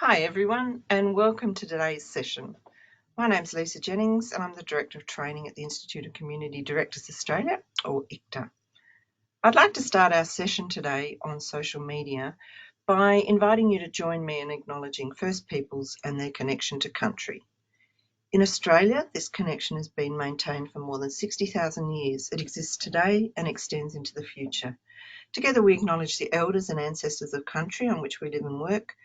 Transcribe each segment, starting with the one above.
Hi everyone, and welcome to today's session. My name's Lisa Jennings and I'm the Director of Training at the Institute of Community Directors Australia, or ICTA. I'd like to start our session today on social media by inviting you to join me in acknowledging First Peoples and their connection to country. In Australia, this connection has been maintained for more than 60,000 years. It exists today and extends into the future. Together we acknowledge the elders and ancestors of country on which we live and work.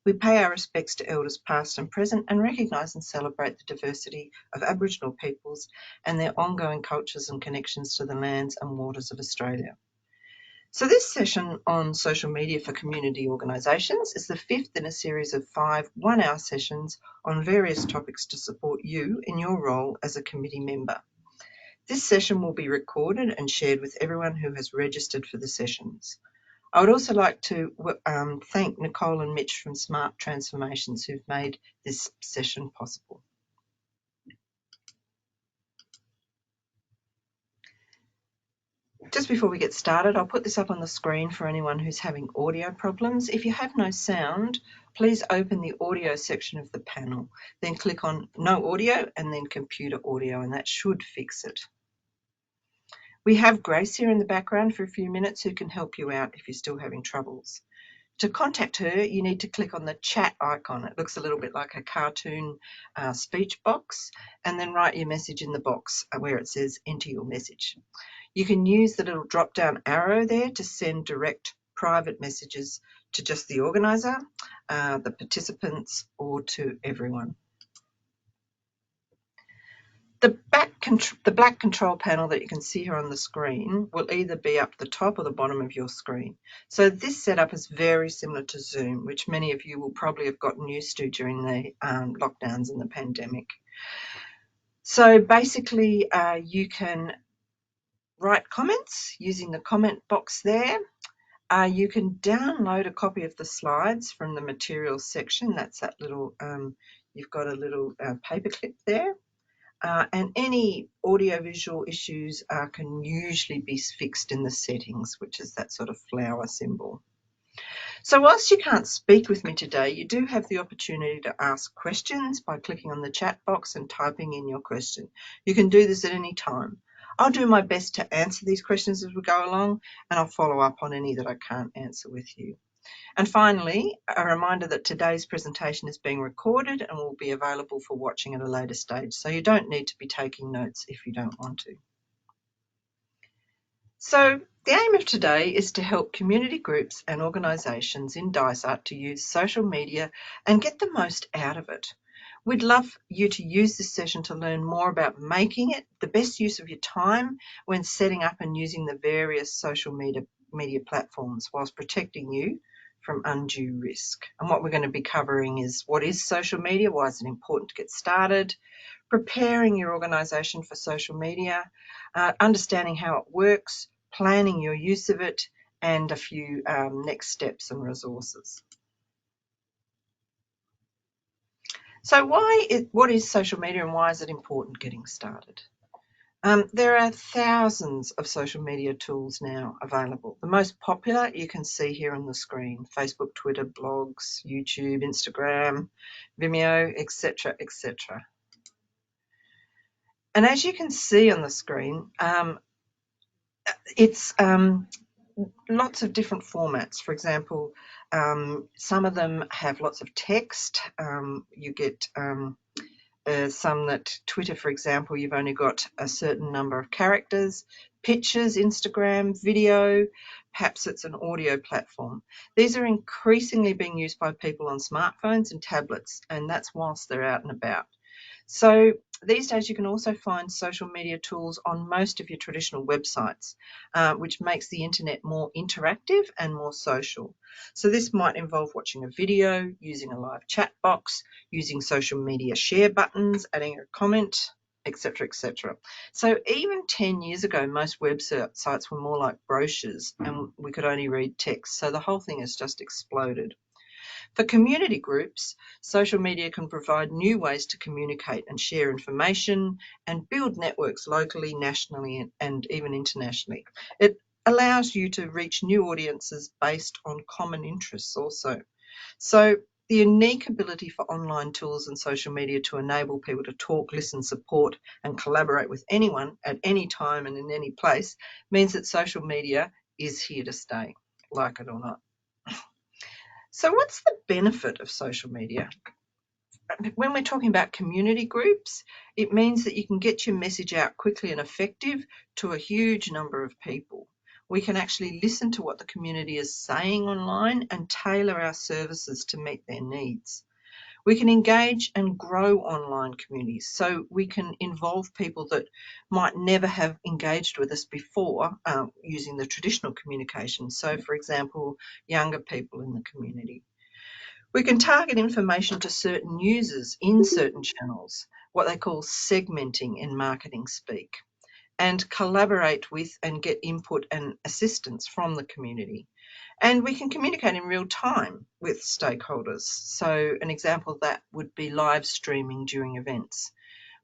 We pay our respects to elders past and present and recognise and celebrate the diversity of Aboriginal peoples and their ongoing cultures and connections to the lands and waters of Australia. So this session on social media for community organisations is the fifth in a series of 5 one-hour sessions on various topics to support you in your role as a committee member. This session will be recorded and shared with everyone who has registered for the sessions. I would also like to thank Nicole and Mitch from Smart Transformations who've made this session possible. Just before we get started, I'll put this up on the screen for anyone who's having audio problems. If you have no sound, please open the audio section of the panel, then click on no audio and then computer audio, and that should fix it. We have Grace here in the background for a few minutes who can help you out if you're still having troubles. To contact her, you need to click on the chat icon. It looks a little bit like a cartoon speech box, and then write your message in the box where it says enter your message. You can use the little drop down arrow there to send direct private messages to just the organiser, the participants, or to everyone. The black control panel that you can see here on the screen will either be up the top or the bottom of your screen. So this setup is very similar to Zoom, which many of you will probably have gotten used to during the lockdowns and the pandemic. So basically you can write comments using the comment box there. You can download a copy of the slides from the materials section. That's that little, you've got a little paperclip there. And any audiovisual issues can usually be fixed in the settings, which is that sort of flower symbol. So whilst you can't speak with me today, you do have the opportunity to ask questions by clicking on the chat box and typing in your question. You can do this at any time. I'll do my best to answer these questions as we go along, and I'll follow up on any that I can't answer with you. And finally, a reminder that today's presentation is being recorded and will be available for watching at a later stage, so you don't need to be taking notes if you don't want to. So the aim of today is to help community groups and organisations in Dysart to use social media and get the most out of it. We'd love you to use this session to learn more about making it the best use of your time when setting up and using the various social media platforms whilst protecting you from undue risk. And what we're going to be covering is what is social media, why is it important to get started, preparing your organisation for social media, understanding how it works, planning your use of it, and a few next steps and resources. So what is social media and why is it important getting started? There are thousands of social media tools now available. The most popular you can see here on the screen: Facebook, Twitter, blogs, YouTube, Instagram, Vimeo, etc., etc. And as you can see on the screen, it's lots of different formats. For example, some of them have lots of text. You get some that Twitter, for example, you've only got a certain number of characters. Pictures, Instagram, video, perhaps it's an audio platform. These are increasingly being used by people on smartphones and tablets, and that's whilst they're out and about. So these days you can also find social media tools on most of your traditional websites, which makes the internet more interactive and more social. So this might involve watching a video, using a live chat box, using social media share buttons, adding a comment, etc., etc. So even 10 years ago, most websites were more like brochures and we could only read text. So the whole thing has just exploded. For community groups, social media can provide new ways to communicate and share information and build networks locally, nationally, and even internationally. It allows you to reach new audiences based on common interests also. So the unique ability for online tools and social media to enable people to talk, listen, support, and collaborate with anyone at any time and in any place means that social media is here to stay, like it or not. So what's the benefit of social media? When we're talking about community groups, it means that you can get your message out quickly and effective to a huge number of people. We can actually listen to what the community is saying online and tailor our services to meet their needs. We can engage and grow online communities, so we can involve people that might never have engaged with us before using the traditional communication. So, for example, younger people in the community. We can target information to certain users in certain channels, what they call segmenting in marketing speak, and collaborate with and get input and assistance from the community. And we can communicate in real time with stakeholders. So an example of that would be live streaming during events.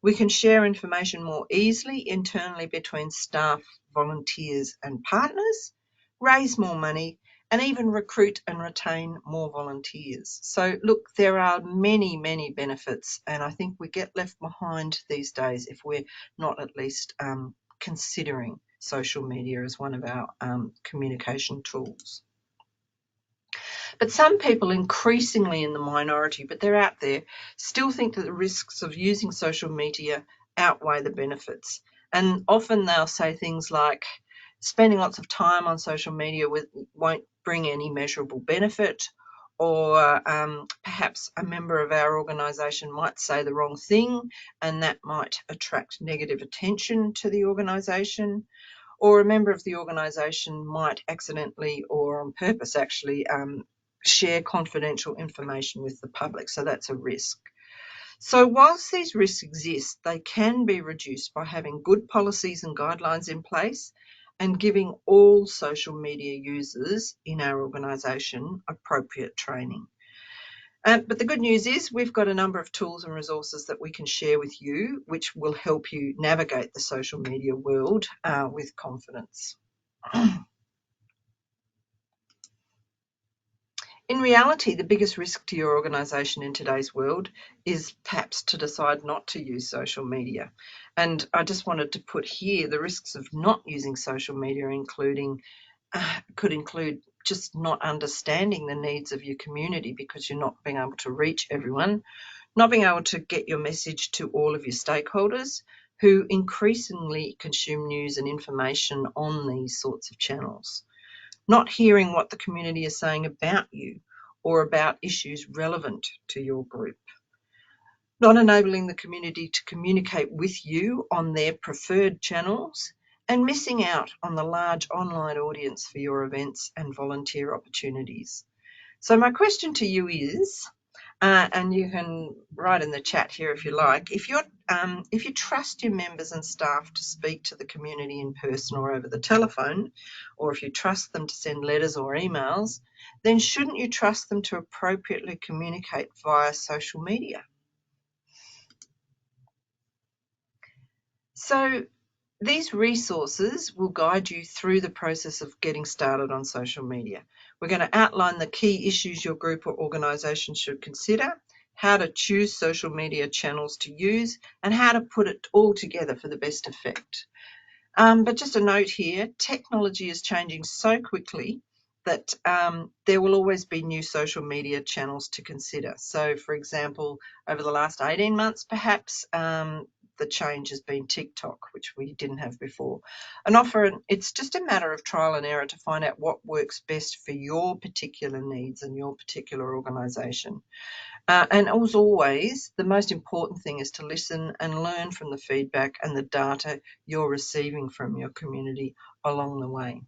We can share information more easily internally between staff, volunteers and partners, raise more money, and even recruit and retain more volunteers. So look, there are many, many benefits, and I think we get left behind these days if we're not at least considering social media as one of our communication tools. But some people, increasingly in the minority, but they're out there, still think that the risks of using social media outweigh the benefits. And often they'll say things like, spending lots of time on social media won't bring any measurable benefit, or perhaps a member of our organisation might say the wrong thing and that might attract negative attention to the organisation, or a member of the organisation might accidentally or on purpose actually share confidential information with the public, so that's a risk. So whilst these risks exist, they can be reduced by having good policies and guidelines in place and giving all social media users in our organisation appropriate training. But the good news is we've got a number of tools and resources that we can share with you, which will help you navigate the social media world with confidence. In reality, the biggest risk to your organisation in today's world is perhaps to decide not to use social media. And I just wanted to put here the risks of not using social media, could include just not understanding the needs of your community because you're not being able to reach everyone, not being able to get your message to all of your stakeholders who increasingly consume news and information on these sorts of channels, not hearing what the community is saying about you or about issues relevant to your group, not enabling the community to communicate with you on their preferred channels, and missing out on the large online audience for your events and volunteer opportunities. So my question to you is, and you can write in the chat here if you like, if you trust your members and staff to speak to the community in person or over the telephone, or if you trust them to send letters or emails, then shouldn't you trust them to appropriately communicate via social media? So these resources will guide you through the process of getting started on social media. We're going to outline the key issues your group or organisation should consider, how to choose social media channels to use, and how to put it all together for the best effect. But just a note here, technology is changing so quickly that there will always be new social media channels to consider. So, for example, over the last 18 months, perhaps, the change has been TikTok, which we didn't have before. It's just a matter of trial and error to find out what works best for your particular needs and your particular organisation. And as always, the most important thing is to listen and learn from the feedback and the data you're receiving from your community along the way.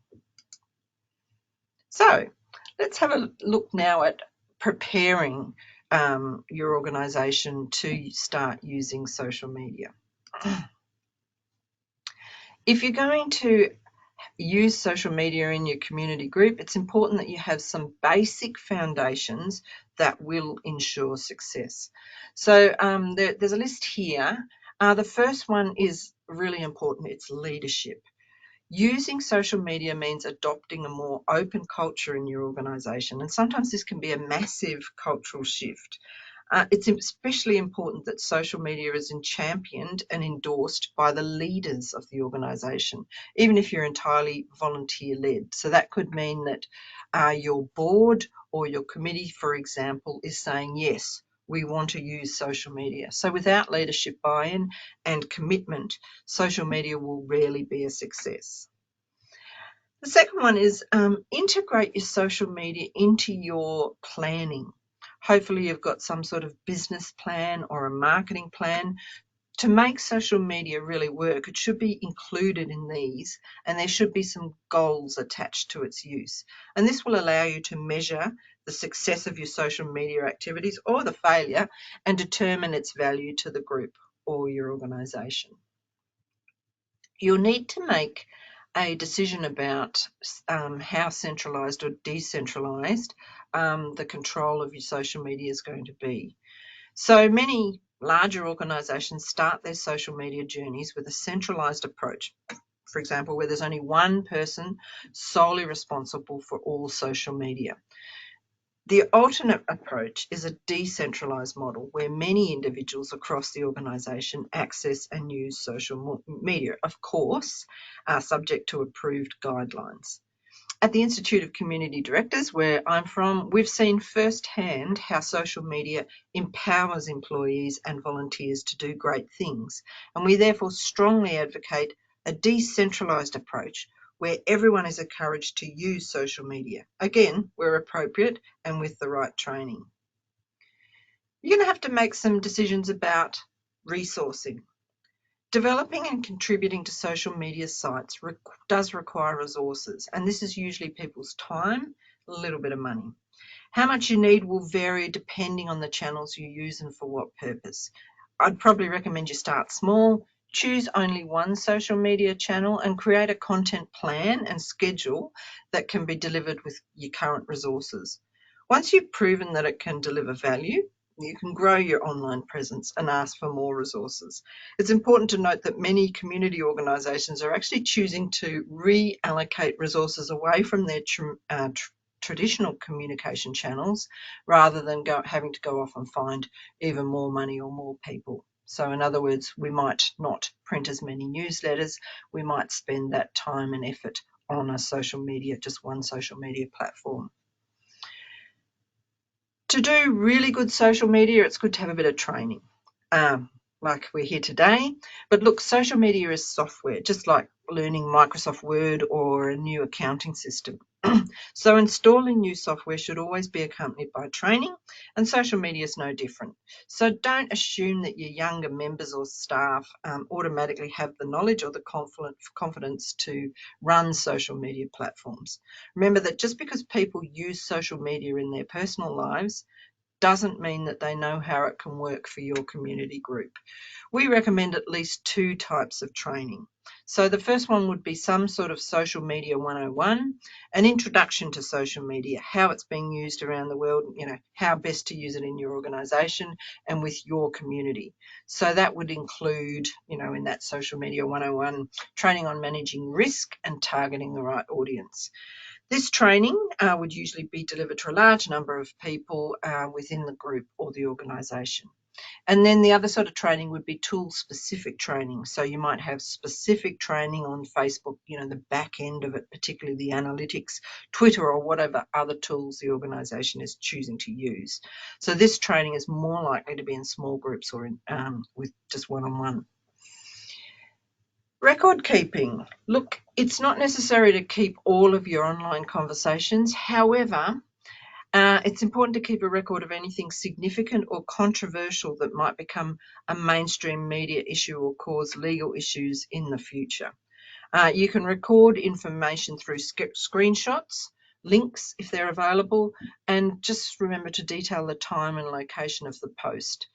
So let's have a look now at preparing your organisation to start using social media. If you're going to use social media in your community group, it's important that you have some basic foundations that will ensure success. So there's a list here. The first one is really important. It's leadership. Using social media means adopting a more open culture in your organisation, and sometimes this can be a massive cultural shift. It's especially important that social media is championed and endorsed by the leaders of the organisation, even if you're entirely volunteer-led. So that could mean that your board or your committee, for example, is saying, yes, we want to use social media. So without leadership buy-in and commitment, social media will rarely be a success. The second one is integrate your social media into your planning. Hopefully you've got some sort of business plan or a marketing plan. To make social media really work, it should be included in these, and there should be some goals attached to its use. And this will allow you to measure the success of your social media activities or the failure and determine its value to the group or your organisation. You'll need to make a decision about how centralised or decentralised the control of your social media is going to be. So many larger organisations start their social media journeys with a centralised approach. For example, where there's only one person solely responsible for all social media. The alternate approach is a decentralised model where many individuals across the organisation access and use social media, of course, subject to approved guidelines. At the Institute of Community Directors, where I'm from, we've seen firsthand how social media empowers employees and volunteers to do great things, and we therefore strongly advocate a decentralised approach where everyone is encouraged to use social media, again, where appropriate and with the right training. You're going to have to make some decisions about resourcing. Developing and contributing to social media sites does require resources, and this is usually people's time, a little bit of money. How much you need will vary depending on the channels you use and for what purpose. I'd probably recommend you start small, choose only one social media channel and create a content plan and schedule that can be delivered with your current resources. Once you've proven that it can deliver value, you can grow your online presence and ask for more resources. It's important to note that many community organisations are actually choosing to reallocate resources away from their traditional communication channels rather than having to go off and find even more money or more people. So in other words, we might not print as many newsletters. We might spend that time and effort on a social media, just one social media platform. To do really good social media, it's good to have a bit of training, like we're here today. But look, social media is software, just like learning Microsoft Word or a new accounting system. So installing new software should always be accompanied by training, and social media is no different. So don't assume that your younger members or staff automatically have the knowledge or the confidence to run social media platforms. Remember that just because people use social media in their personal lives doesn't mean that they know how it can work for your community group. We recommend at least 2 types of training. So the first one would be some sort of social media 101, an introduction to social media, how it's being used around the world, how best to use it in your organisation and with your community. So that would include, in that social media 101, training on managing risk and targeting the right audience. This training would usually be delivered to a large number of people within the group or the organisation. And then the other sort of training would be tool-specific training. So you might have specific training on Facebook, the back end of it, particularly the analytics, Twitter, or whatever other tools the organisation is choosing to use. So this training is more likely to be in small groups or with just one-on-one. Record keeping. Look, it's not necessary to keep all of your online conversations. However, it's important to keep a record of anything significant or controversial that might become a mainstream media issue or cause legal issues in the future. You can record information through screenshots, links if they're available, and just remember to detail the time and location of the post.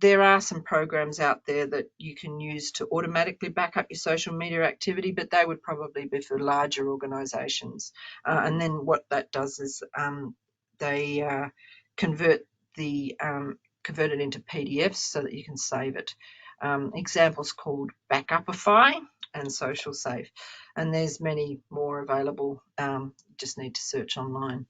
There are some programs out there that you can use to automatically back up your social media activity, but they would probably be for larger organisations. And then what that does is they convert it into PDFs so that you can save it. Examples called Backupify and Social Safe. And there's many more available. You just need to search online.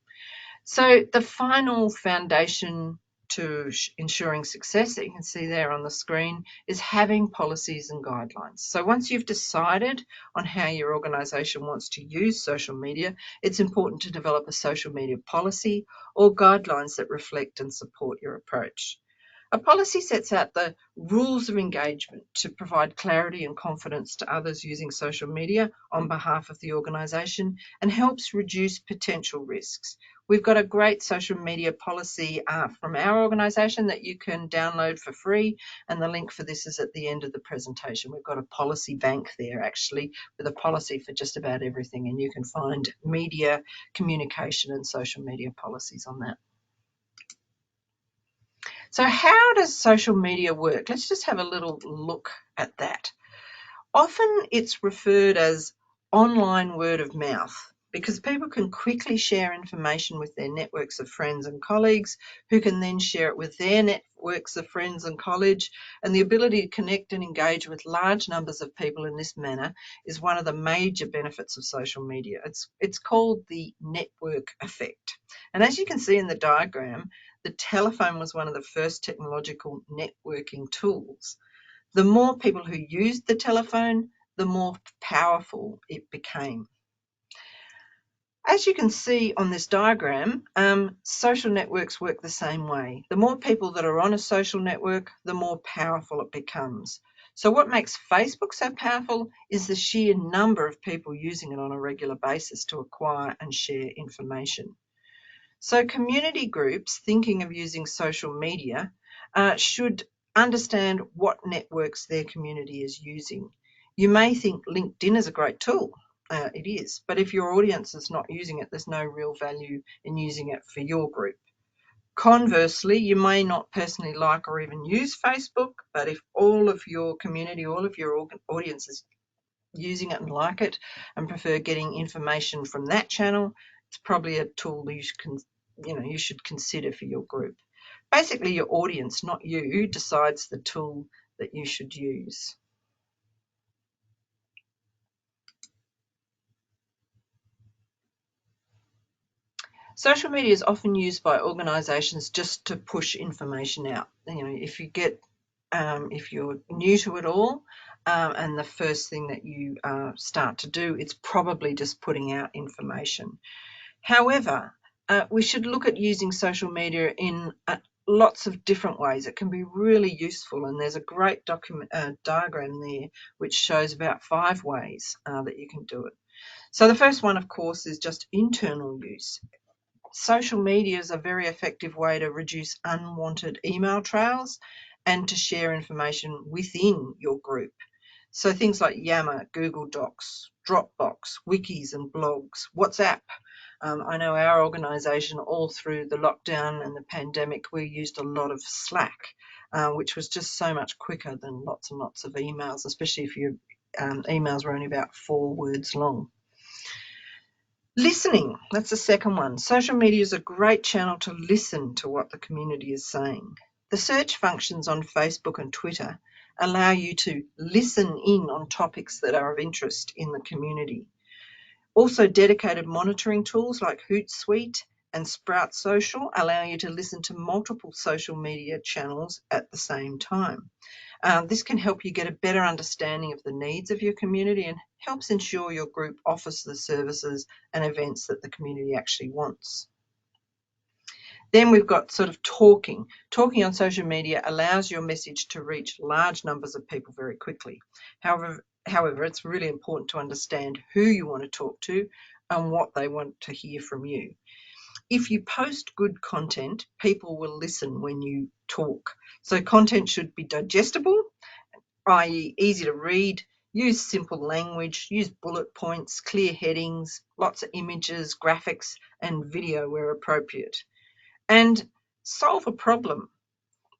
So the final foundation to ensuring success that you can see there on the screen is having policies and guidelines. So once you've decided on how your organisation wants to use social media, it's important to develop a social media policy or guidelines that reflect and support your approach. A policy sets out the rules of engagement to provide clarity and confidence to others using social media on behalf of the organisation and helps reduce potential risks. We've got a great social media policy from our organisation that you can download for free, and the link for this is at the end of the presentation. We've got a policy bank there actually with a policy for just about everything, and you can find media, communication and social media policies on that. So how does social media work? Let's just have a little look at that. Often it's referred as online word of mouth because people can quickly share information with their networks of friends and colleagues who can then share it with their networks of friends and colleagues. And the ability to connect and engage with large numbers of people in this manner is one of the major benefits of social media. It's called the network effect. And as you can see in the diagram, the telephone was one of the first technological networking tools. The more people who used the telephone, the more powerful it became. As you can see on this diagram, social networks work the same way. The more people that are on a social network, the more powerful it becomes. So what makes Facebook so powerful is the sheer number of people using it on a regular basis to acquire and share information. So community groups thinking of using social media should understand what networks their community is using. You may think LinkedIn is a great tool. It is, but if your audience is not using it, there's no real value in using it for your group. Conversely, you may not personally like or even use Facebook, but if all of your community, all of your audience is using it and like it and prefer getting information from that channel, it's probably a tool that you should consider for your group. Basically, your audience, not you, decides the tool that you should use. Social media is often used by organisations just to push information out. If you're new to it all, and the first thing that you start to do, it's probably just putting out information. However, we should look at using social media in lots of different ways. It can be really useful, and there's a great diagram there which shows about 5 ways that you can do it. So the first one, of course, is just internal use. Social media is a very effective way to reduce unwanted email trails and to share information within your group. So things like Yammer, Google Docs, Dropbox, wikis and blogs, WhatsApp. I know our organisation, all through the lockdown and the pandemic, we used a lot of Slack, which was just so much quicker than lots and lots of emails, especially if your emails were only about 4 words long. Listening, that's the second one. Social media is a great channel to listen to what the community is saying. The search functions on Facebook and Twitter allow you to listen in on topics that are of interest in the community. Also, dedicated monitoring tools like Hootsuite and Sprout Social allow you to listen to multiple social media channels at the same time. This can help you get a better understanding of the needs of your community and helps ensure your group offers the services and events that the community actually wants. Then we've got sort of talking. Talking on social media allows your message to reach large numbers of people very quickly. However, it's really important to understand who you want to talk to and what they want to hear from you. If you post good content, people will listen when you talk. So content should be digestible, i.e. easy to read, use simple language, use bullet points, clear headings, lots of images, graphics, and video where appropriate. And solve a problem.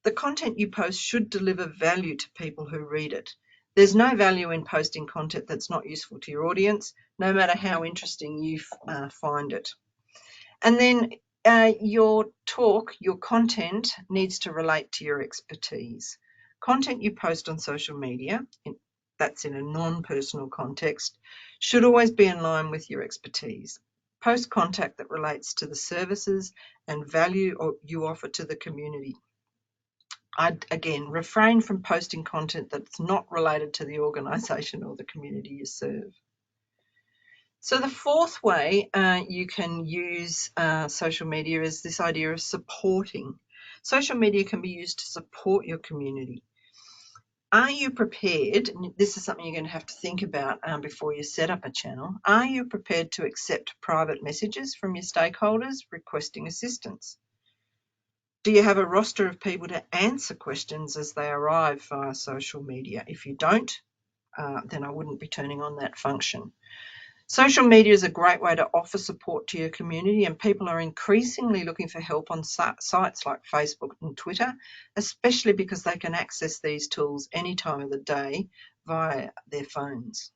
The content you post should deliver value to people who read it. There's no value in posting content that's not useful to your audience, no matter how interesting you find it. And then your talk, your content needs to relate to your expertise. Content you post on social media that's in a non-personal context, should always be in line with your expertise. Post content that relates to the services and value you offer to the community. I'd, again, refrain from posting content that's not related to the organisation or the community you serve. So the fourth way you can use social media is this idea of supporting. Social media can be used to support your community. Are you prepared, and this is something you're going to have to think about before you set up a channel, are you prepared to accept private messages from your stakeholders requesting assistance? Do you have a roster of people to answer questions as they arrive via social media? If you don't, then I wouldn't be turning on that function. Social media is a great way to offer support to your community, and people are increasingly looking for help on sites like Facebook and Twitter, especially because they can access these tools any time of the day via their phones.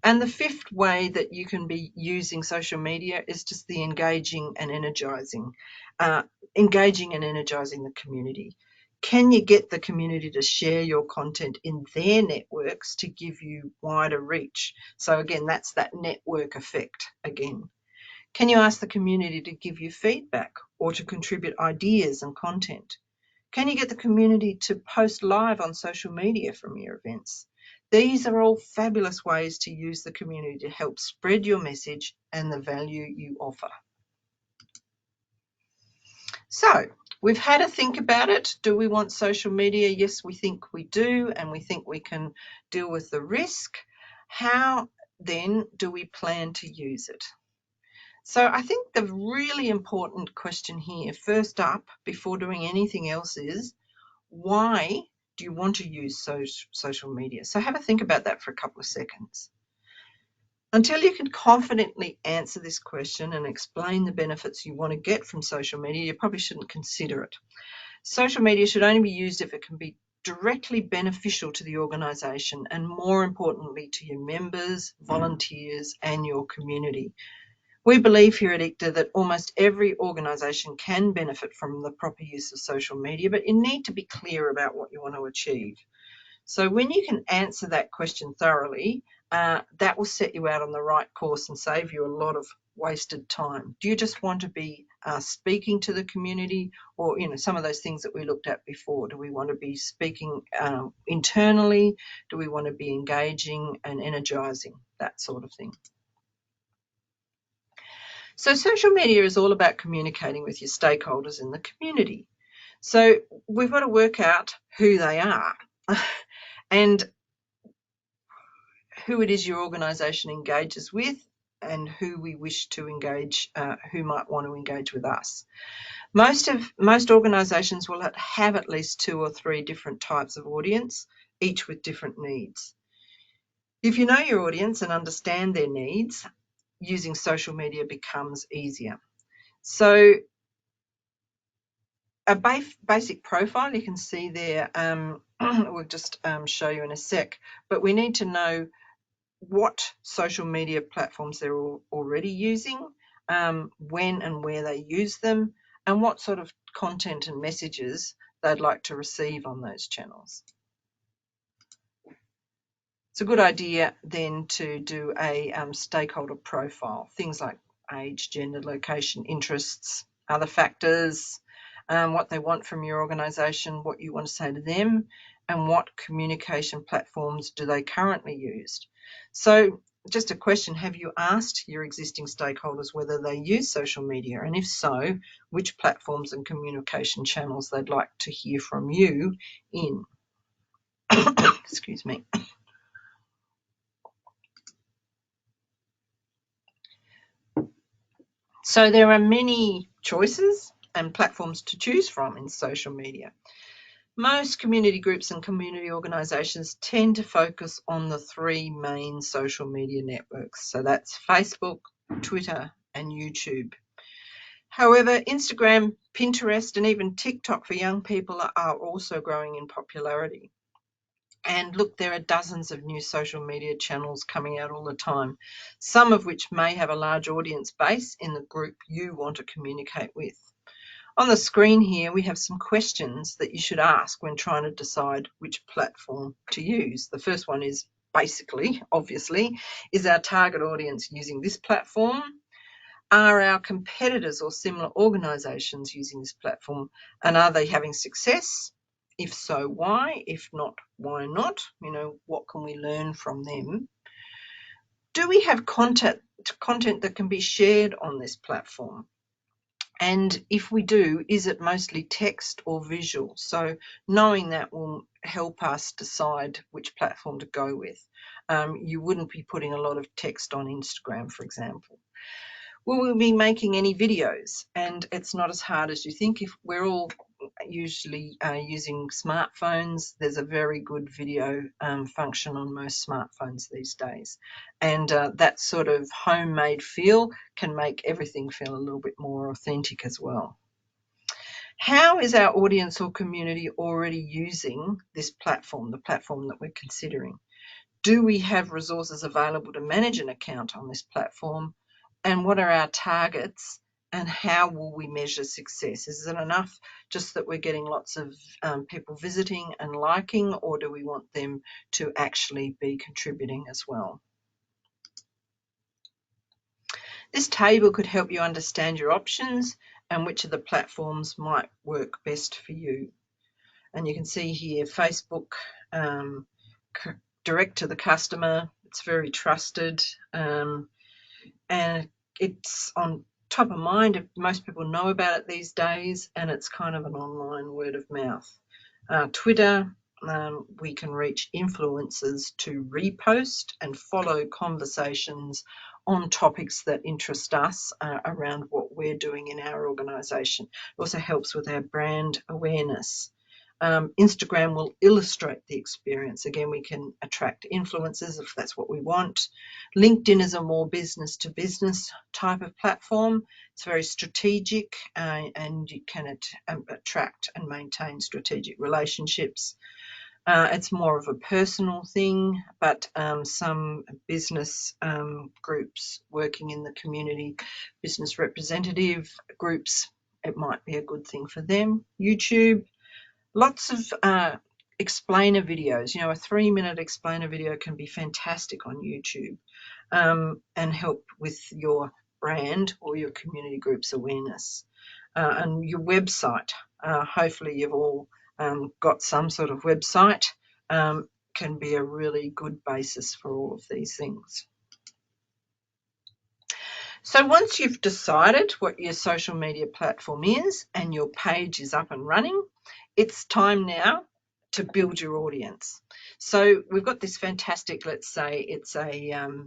And the fifth way that you can be using social media is just the engaging and energizing the community. Can you get the community to share your content in their networks to give you wider reach? So again, that's that network effect again. Can you ask the community to give you feedback or to contribute ideas and content? Can you get the community to post live on social media from your events? These are all fabulous ways to use the community to help spread your message and the value you offer. So we've had a think about it. Do we want social media? Yes, we think we do, and we think we can deal with the risk. How then do we plan to use it? So I think the really important question here, first up, before doing anything else, is why do you want to use social media? So have a think about that for a couple of seconds. Until you can confidently answer this question and explain the benefits you want to get from social media, you probably shouldn't consider it. Social media should only be used if it can be directly beneficial to the organisation and, more importantly, to your members, volunteers and your community. We believe here at ICTA that almost every organisation can benefit from the proper use of social media, but you need to be clear about what you want to achieve. So when you can answer that question thoroughly, that will set you out on the right course and save you a lot of wasted time. Do you just want to be speaking to the community, or some of those things that we looked at before? Do we want to be speaking internally? Do we want to be engaging and energising? That sort of thing. So social media is all about communicating with your stakeholders in the community. So we've got to work out who they are and who it is your organisation engages with and who we wish to engage, who might want to engage with us. Most organisations will have at least 2 or 3 different types of audience, each with different needs. If you know your audience and understand their needs, using social media becomes easier. So a basic profile you can see there, we'll just show you in a sec, but we need to know what social media platforms they're already using, when and where they use them, and what sort of content and messages they'd like to receive on those channels. It's a good idea then to do a stakeholder profile, things like age, gender, location, interests, other factors, what they want from your organisation, what you want to say to them, and what communication platforms do they currently use. So just a question, have you asked your existing stakeholders whether they use social media, and if so, which platforms and communication channels they'd like to hear from you in? Excuse me. So there are many choices and platforms to choose from in social media. Most community groups and community organisations tend to focus on the 3 main social media networks. So that's Facebook, Twitter and YouTube. However, Instagram, Pinterest and even TikTok for young people are also growing in popularity. And look, there are dozens of new social media channels coming out all the time, some of which may have a large audience base in the group you want to communicate with. On the screen here, we have some questions that you should ask when trying to decide which platform to use. The first one is basically, obviously, is our target audience using this platform? Are our competitors or similar organisations using this platform, and are they having success? If so, why? If not, why not? What can we learn from them? Do we have content that can be shared on this platform? And if we do, is it mostly text or visual? So knowing that will help us decide which platform to go with. You wouldn't be putting a lot of text on Instagram, for example. Will we be making any videos? And it's not as hard as you think. If we're all usually using smartphones, there's a very good video function on most smartphones these days. And that sort of homemade feel can make everything feel a little bit more authentic as well. How is our audience or community already using this platform, the platform that we're considering? Do we have resources available to manage an account on this platform? And what are our targets, and how will we measure success? Is it enough just that we're getting lots of people visiting and liking, or do we want them to actually be contributing as well? This table could help you understand your options and which of the platforms might work best for you. And you can see here Facebook, direct to the customer. It's very trusted, and it's on top of mind. Most people know about it these days, and it's kind of an online word of mouth. Twitter, we can reach influencers to repost and follow conversations on topics that interest us around what we're doing in our organisation. It also helps with our brand awareness. Instagram will illustrate the experience. Again, we can attract influencers if that's what we want. LinkedIn is a more business-to-business type of platform. It's very strategic, and you can attract and maintain strategic relationships. It's more of a personal thing, but some business groups working in the community, business representative groups, it might be a good thing for them. YouTube. Lots of explainer videos. A 3-minute explainer video can be fantastic on YouTube and help with your brand or your community group's awareness. And your website, hopefully you've all got some sort of website, can be a really good basis for all of these things. So once you've decided what your social media platform is and your page is up and running, it's time now to build your audience. So we've got this fantastic, let's say it's a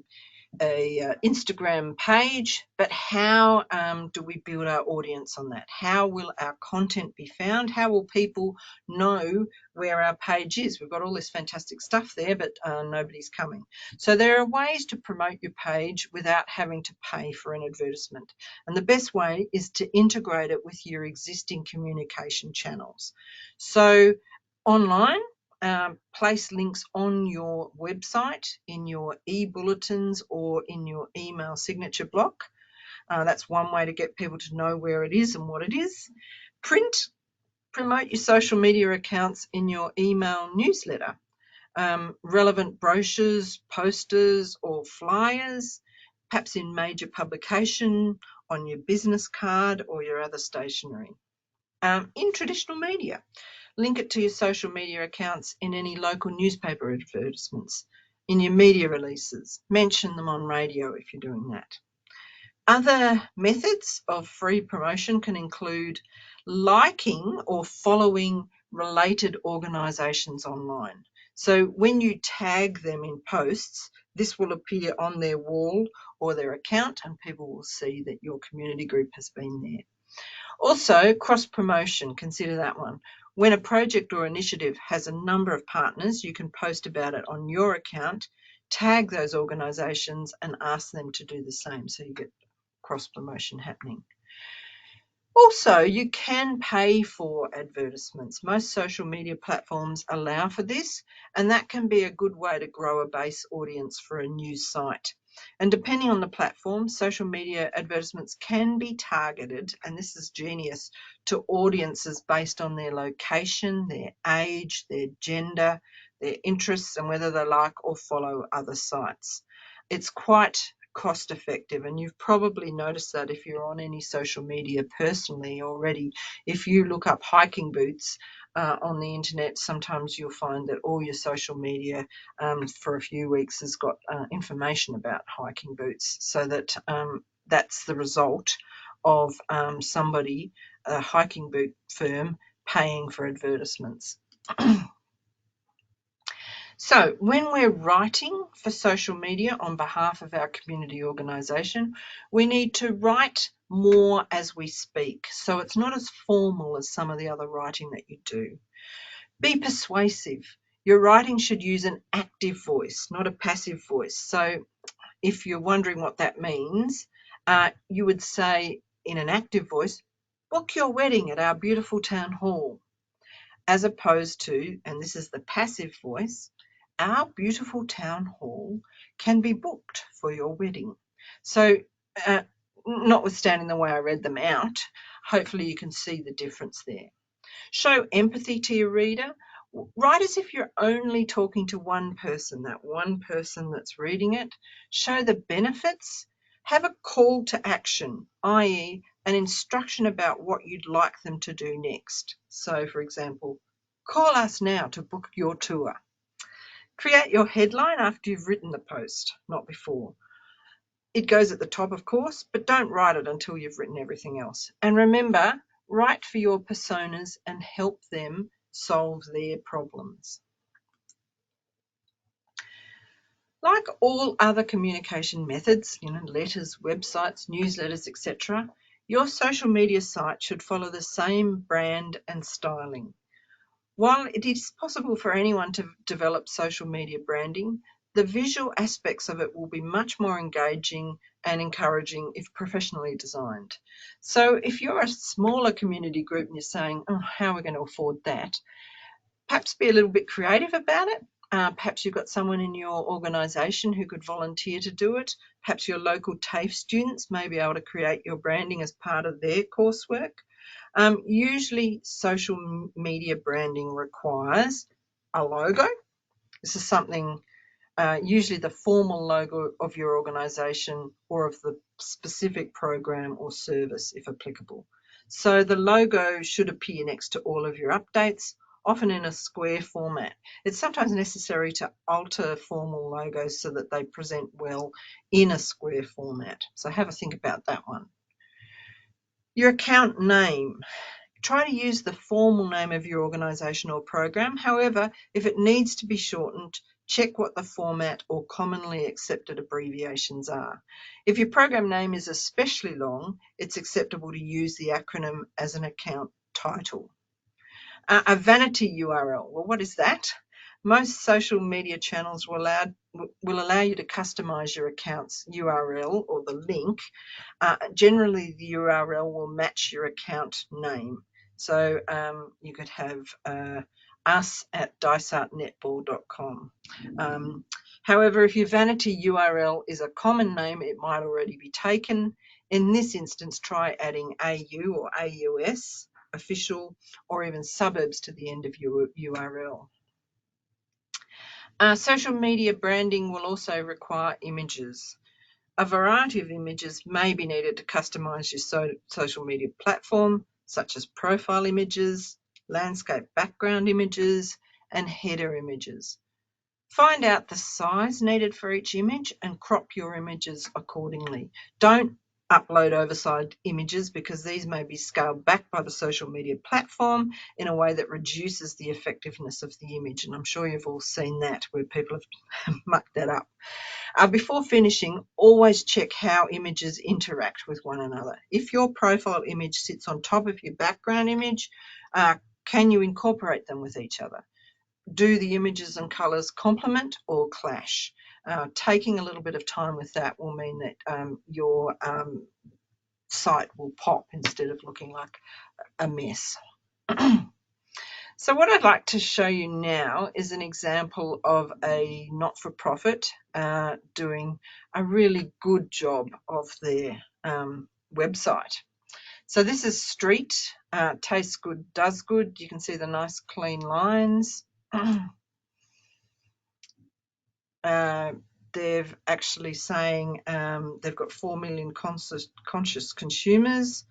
Instagram page, but how do we build our audience on that? How will our content be found? How will people know where our page is? We've got all this fantastic stuff there, but nobody's coming. So there are ways to promote your page without having to pay for an advertisement. And the best way is to integrate it with your existing communication channels. So online, place links on your website, in your e-bulletins, or in your email signature block. That's one way to get people to know where it is and what it is. Promote your social media accounts in your email newsletter. Relevant brochures, posters, or flyers, perhaps in major publication, on your business card or your other stationery. In traditional media, link it to your social media accounts in any local newspaper advertisements, in your media releases. Mention them on radio if you're doing that. Other methods of free promotion can include liking or following related organisations online. So when you tag them in posts, this will appear on their wall or their account, and people will see that your community group has been there. Also, cross-promotion, consider that one. When a project or initiative has a number of partners, you can post about it on your account, tag those organisations and ask them to do the same, so you get cross-promotion happening. Also, you can pay for advertisements. Most social media platforms allow for this, and that can be a good way to grow a base audience for a new site. And depending on the platform, social media advertisements can be targeted, and this is genius, to audiences based on their location, their age, their gender, their interests, and whether they like or follow other sites. It's quite cost effective, and you've probably noticed that if you're on any social media personally already. If you look up hiking boots on the internet, sometimes you'll find that all your social media for a few weeks has got information about hiking boots, so that that's the result of somebody, a hiking boot firm, paying for advertisements. So when we're writing for social media on behalf of our community organisation, we need to write more as we speak. So it's not as formal as some of the other writing that you do. Be persuasive. Your writing should use an active voice, not a passive voice. So if you're wondering what that means, you would say in an active voice, book your wedding at our beautiful town hall, as opposed to, and this is the passive voice, our beautiful town hall can be booked for your wedding. So notwithstanding the way I read them out, hopefully you can see the difference there. Show empathy to your reader. Write as if you're only talking to one person, that one person that's reading it. Show the benefits. Have a call to action, i.e. an instruction about what you'd like them to do next. So, for example, call us now to book your tour. Create your headline after you've written the post, not before. It goes at the top, of course, but don't write it until you've written everything else. And remember, write for your personas and help them solve their problems. Like all other communication methods, letters, websites, newsletters, etc., your social media site should follow the same brand and styling. While it is possible for anyone to develop social media branding, the visual aspects of it will be much more engaging and encouraging if professionally designed. So if you're a smaller community group and you're saying, oh, how are we going to afford that? Perhaps be a little bit creative about it. Perhaps you've got someone in your organisation who could volunteer to do it. Perhaps your local TAFE students may be able to create your branding as part of their coursework. Usually social media branding requires a logo. This is something, usually the formal logo of your organisation or of the specific program or service, if applicable. So the logo should appear next to all of your updates, often in a square format. It's sometimes necessary to alter formal logos so that they present well in a square format. So have a think about that one. Your account name. Try to use the formal name of your organisation or program. However, if it needs to be shortened, check what the format or commonly accepted abbreviations are. If your program name is especially long, it's acceptable to use the acronym as an account title. A vanity URL. Well, what is that? Most social media channels will allow you to customize your account's URL or the link. Generally, the URL will match your account name. So you could have us@dysartnetball.com. However, if your vanity URL is a common name, it might already be taken. In this instance, try adding AU or AUS, official, or even suburbs to the end of your URL. Social media branding will also require images. A variety of images may be needed to customize your social media platform, such as profile images, landscape background images, and header images. Find out the size needed for each image and crop your images accordingly. Don't upload oversized images because these may be scaled back by the social media platform in a way that reduces the effectiveness of the image. And I'm sure you've all seen that where people have mucked that up. Before finishing, always check how images interact with one another. If your profile image sits on top of your background image, can you incorporate them with each other? Do the images and colours complement or clash? Taking a little bit of time with that will mean that your site will pop instead of looking like a mess. So what I'd like to show you now is an example of a not-for-profit doing a really good job of their website. So this is Street, tastes good, does good. You can see the nice clean lines. They're actually saying they've got 4 million conscious consumers,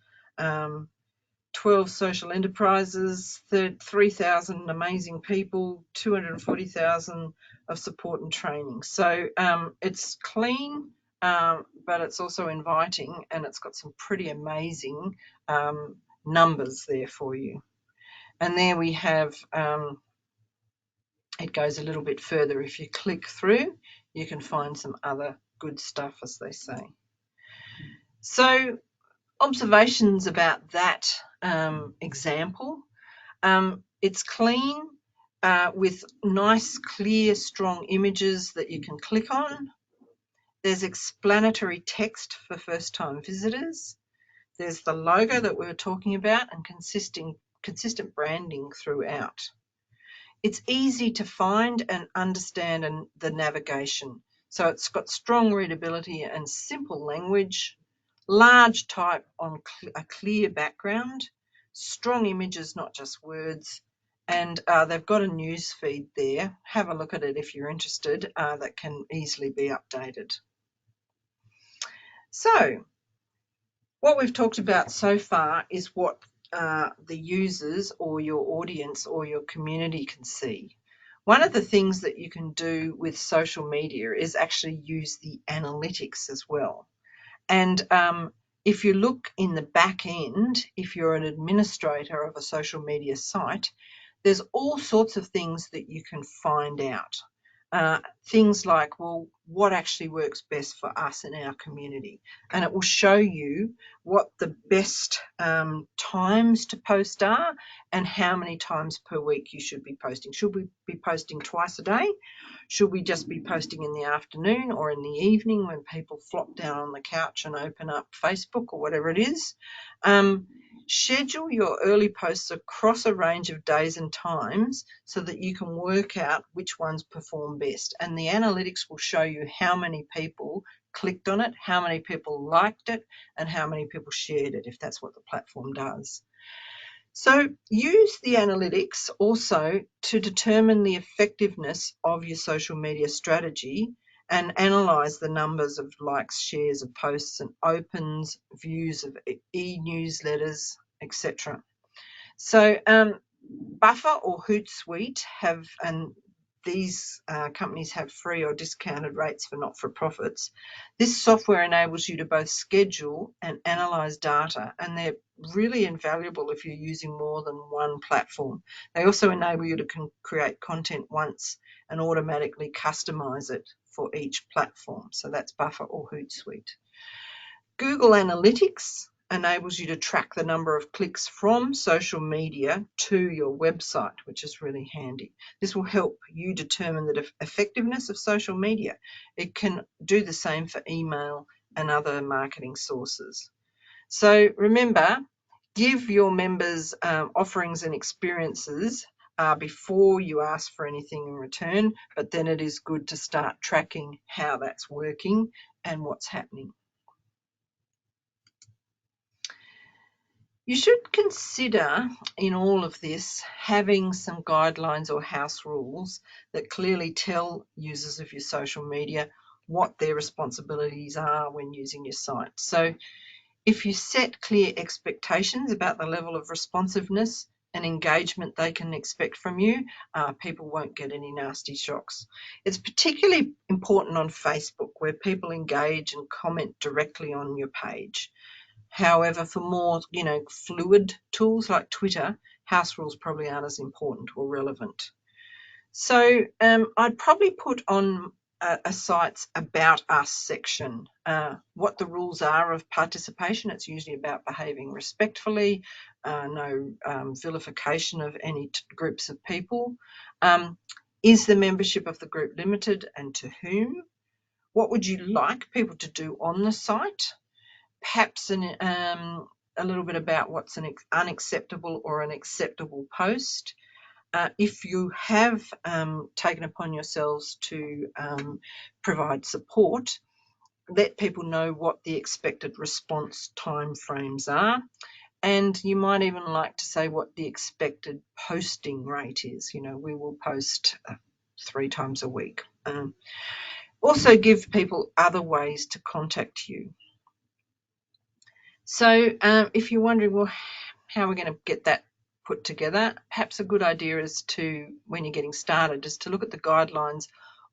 12 social enterprises, 3,000 amazing people, 240,000 of support and training. So it's clean, but it's also inviting, and it's got some pretty amazing numbers there for you. And there we have, it goes a little bit further. If you click through, you can find some other good stuff, as they say. So observations about that example. It's clean with nice, clear, strong images that you can click on. There's explanatory text for first-time visitors. There's the logo that we were talking about and consistent branding throughout. It's easy to find and understand the navigation. So it's got strong readability and simple language, large type on a clear background, strong images, not just words, and they've got a news feed there. Have a look at it if you're interested. That can easily be updated. So what we've talked about so far is what the users or your audience or your community can see. One of the things that you can do with social media is actually use the analytics as well. And if you look in the back end, if you're an administrator of a social media site, there's all sorts of things that you can find out. Things like, well, what actually works best for us in our community? And it will show you what the best times to post are and how many times per week you should be posting. Should we be posting twice a day? Should we just be posting in the afternoon or in the evening when people flop down on the couch and open up Facebook or whatever it is? Schedule your early posts across a range of days and times so that you can work out which ones perform best. And the analytics will show you how many people clicked on it, how many people liked it, and how many people shared it, if that's what the platform does. So use the analytics also to determine the effectiveness of your social media strategy and analyse the numbers of likes, shares of posts and opens, views of e-newsletters, etc. So Buffer or Hootsuite have, and these companies have free or discounted rates for not-for-profits. This software enables you to both schedule and analyse data, and they're really invaluable if you're using more than one platform. They also enable you to create content once and automatically customise it for each platform. So that's Buffer or Hootsuite. Google Analytics enables you to track the number of clicks from social media to your website, which is really handy. This will help you determine the effectiveness of social media. It can do the same for email and other marketing sources. So remember, give your members offerings and experiences before you ask for anything in return, but then it is good to start tracking how that's working and what's happening. You should consider in all of this having some guidelines or house rules that clearly tell users of your social media what their responsibilities are when using your site. So if you set clear expectations about the level of responsiveness and engagement they can expect from you, people won't get any nasty shocks. It's particularly important on Facebook, where people engage and comment directly on your page. However, for more, fluid tools like Twitter, house rules probably aren't as important or relevant. So I'd probably put on a site's About Us section what the rules are of participation. It's usually about behaving respectfully, no vilification of any groups of people. Is the membership of the group limited, and to whom? What would you like people to do on the site? Perhaps a little bit about what's an unacceptable or an acceptable post. if you have taken upon yourselves to provide support, let people know what the expected response timeframes are. And you might even like to say what the expected posting rate is. We will post 3 times a week. Also give people other ways to contact you. So if you're wondering, well, how are we going to get that put together, perhaps a good idea is to, when you're getting started, is to look at the guidelines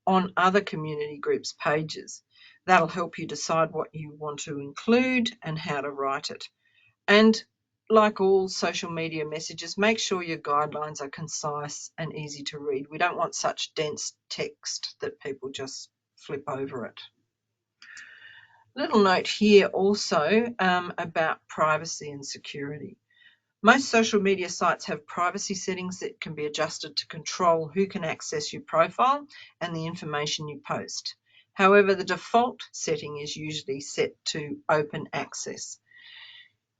on other community groups' pages. That'll help you decide what you want to include and how to write it. And like all social media messages, make sure your guidelines are concise and easy to read. We don't want such dense text that people just flip over it. Little note here also about privacy and security. Most social media sites have privacy settings that can be adjusted to control who can access your profile and the information you post. However, the default setting is usually set to open access.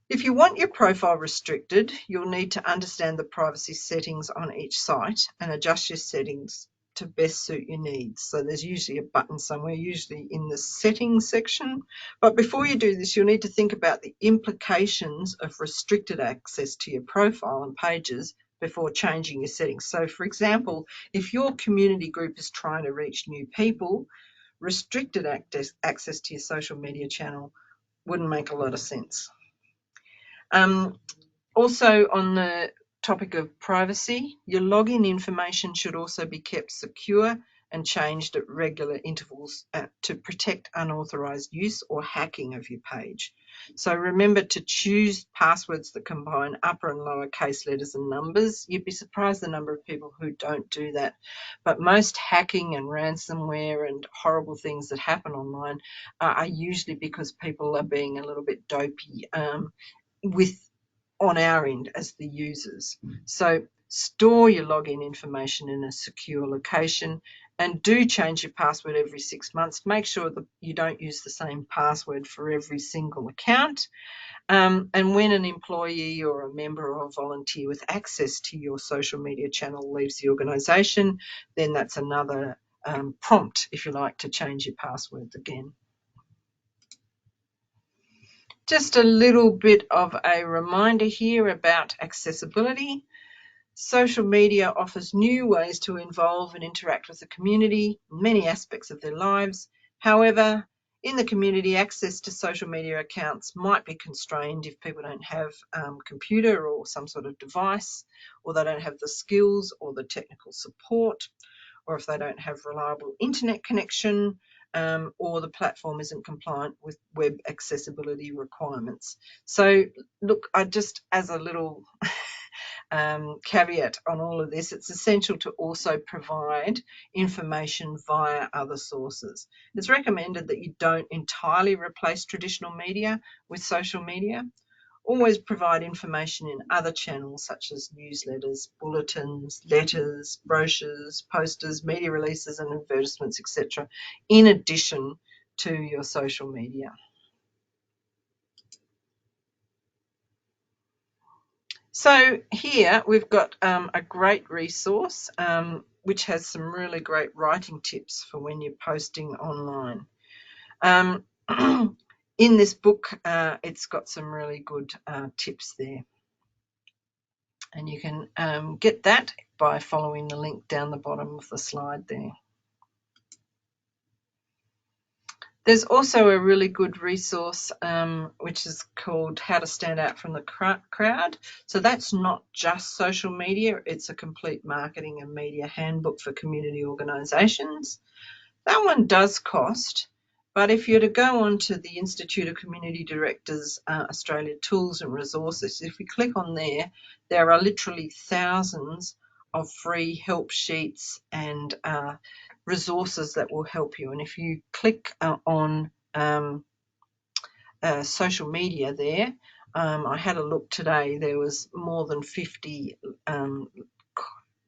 If you want your profile restricted, you'll need to understand the privacy settings on each site and adjust your settings to best suit your needs. So there's usually a button somewhere, usually in the settings section. But before you do this, you'll need to think about the implications of restricted access to your profile and pages before changing your settings. So for example, if your community group is trying to reach new people, restricted access to your social media channel wouldn't make a lot of sense. Also on the topic of privacy, your login information should also be kept secure and changed at regular intervals to protect unauthorized use or hacking of your page. So remember to choose passwords that combine upper and lower case letters and numbers. You'd be surprised the number of people who don't do that. But most hacking and ransomware and horrible things that happen online are usually because people are being a little bit dopey on our end as the users. So store your login information in a secure location and do change your password every 6 months. Make sure that you don't use the same password for every single account. And when an employee or a member or a volunteer with access to your social media channel leaves the organisation, then that's another prompt, if you like, to change your passwords again. Just a little bit of a reminder here about accessibility. Social media offers new ways to involve and interact with the community in many aspects of their lives. However, in the community, access to social media accounts might be constrained if people don't have a computer or some sort of device, or they don't have the skills or the technical support, or if they don't have reliable internet connection, or the platform isn't compliant with web accessibility requirements. So look, I just, as a little caveat on all of this, it's essential to also provide information via other sources. It's recommended that you don't entirely replace traditional media with social media. Always provide information in other channels such as newsletters, bulletins, letters, brochures, posters, media releases and advertisements, etc., in addition to your social media. So here we've got a great resource which has some really great writing tips for when you're posting online. In this book, it's got some really good tips there. And you can get that by following the link down the bottom of the slide there. There's also a really good resource which is called How to Stand Out from the Crowd. So that's not just social media, it's a complete marketing and media handbook for community organisations. That one does cost, but if you're to go on to the Institute of Community Directors Australia Tools and Resources, if we click on there, there are literally thousands of free help sheets and resources that will help you. And if you click on social media there, I had a look today, there was more than 50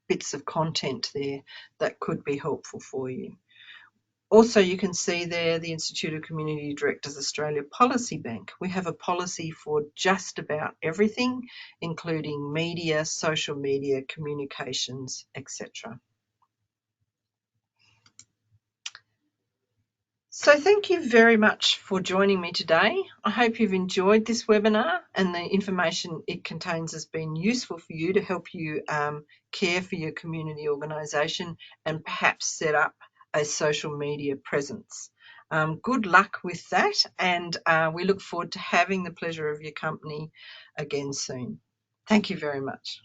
bits of content there that could be helpful for you. Also, you can see there the Institute of Community Directors Australia Policy Bank. We have a policy for just about everything, including media, social media, communications, etc. So thank you very much for joining me today. I hope you've enjoyed this webinar and the information it contains has been useful for you to help you care for your community organisation and perhaps set up a social media presence. Good luck with that, and we look forward to having the pleasure of your company again soon. Thank you very much.